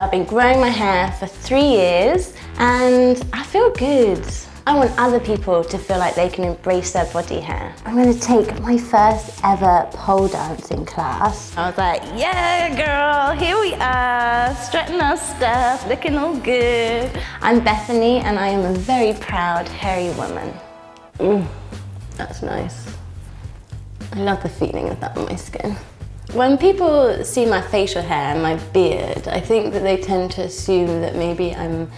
I've been growing my hair for 3 years and I feel good. I want other people to feel like they can embrace their body hair. I'm going to take my first ever pole dancing class. I was like, yeah girl, here we are, strutting our stuff, looking all good. I'm Bethany and I am a very proud hairy woman. That's nice. I love the feeling of that on my skin. When people see my facial hair and my beard, I think that they tend to assume that maybe I'm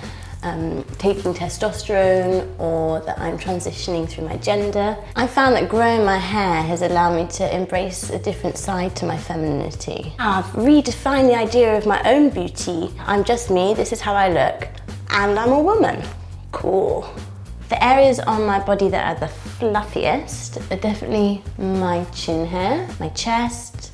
taking testosterone or that I'm transitioning through my gender. I found that growing my hair has allowed me to embrace a different side to my femininity. I've redefined the idea of my own beauty. I'm just me, this is how I look, and I'm a woman. Cool. The areas on my body that are the fluffiest are definitely my chin hair, my chest,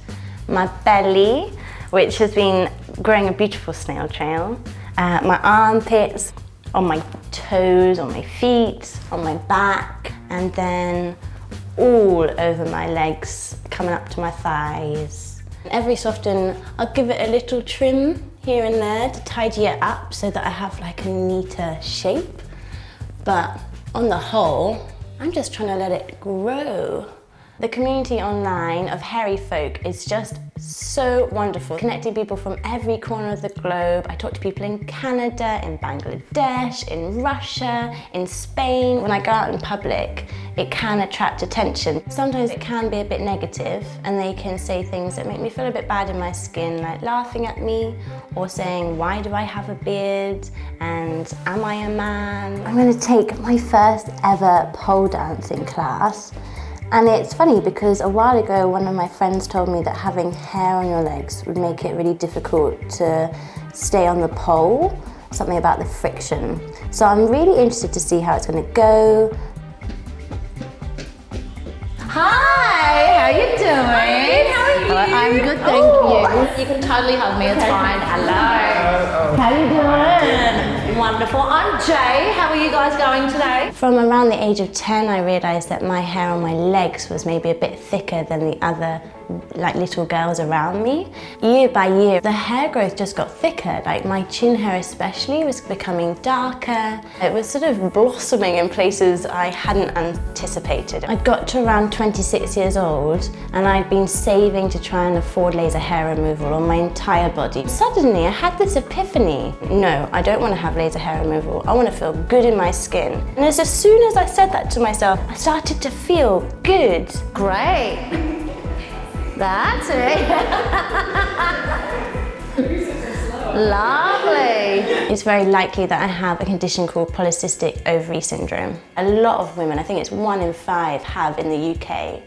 my belly, which has been growing a beautiful snail trail, my armpits, on my toes, on my feet, on my back, and then all over my legs, coming up to my thighs. And every so often, I'll give it a little trim here and there to tidy it up so that I have like a neater shape. But on the whole, I'm just trying to let it grow. The community online of hairy folk is just so wonderful, connecting people from every corner of the globe. I talk to people in Canada, in Bangladesh, in Russia, in Spain. When I go out in public, it can attract attention. Sometimes it can be a bit negative and they can say things that make me feel a bit bad in my skin, like laughing at me or saying, why do I have a beard? And am I a man? I'm going to take my first ever pole dancing class. And it's funny because a while ago, one of my friends told me that having hair on your legs would make it really difficult to stay on the pole, something about the friction. So I'm really interested to see how it's going to go. Hi, how you doing? How are you? Hello, I'm good, thank you. You can totally hug me, it's fine. Hello. How you doing? Wonderful. I'm Jay. How are you guys going today? From around the age of 10, I realised that my hair on my legs was maybe a bit thicker than the other like little girls around me. Year by year, the hair growth just got thicker. Like my chin hair especially was becoming darker. It was sort of blossoming in places I hadn't anticipated. I got to around 26 years old and I'd been saving to try and afford laser hair removal on my entire body. Suddenly I had this epiphany. No, I don't want to have laser hair removal. I want to feel good in my skin. And as soon as I said that to myself, I started to feel good. Great. That's it. Lovely. It's very likely that I have a condition called polycystic ovary syndrome. A lot of women, I think it's 1 in 5, have in the UK.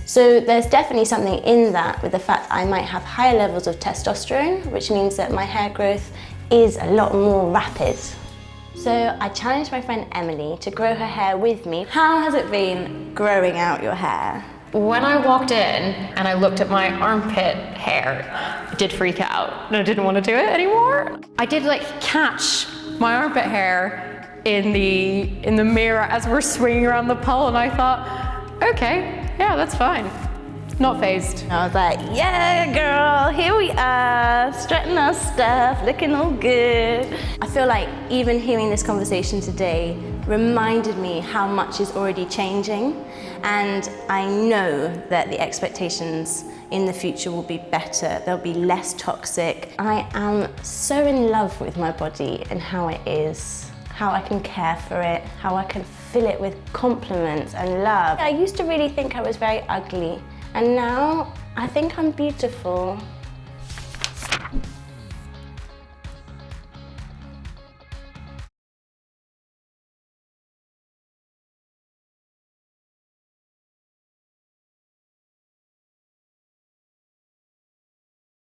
So there's definitely something in that with the fact that I might have higher levels of testosterone, which means that my hair growth is a lot more rapid. So I challenged my friend Emily to grow her hair with me. How has it been growing out your hair? When I walked in and I looked at my armpit hair, I did freak out and I didn't want to do it anymore. I did like catch my armpit hair in the mirror as we're swinging around the pole and I thought, okay, yeah, that's fine. Not phased. And I was like, yeah girl, here we are, strutting our stuff, looking all good. I feel like even hearing this conversation today reminded me how much is already changing, and I know that the expectations in the future will be better. They'll be less toxic. I am so in love with my body and how it is, how I can care for it, how I can fill it with compliments and love. I used to really think I was very ugly, and now I think I'm beautiful.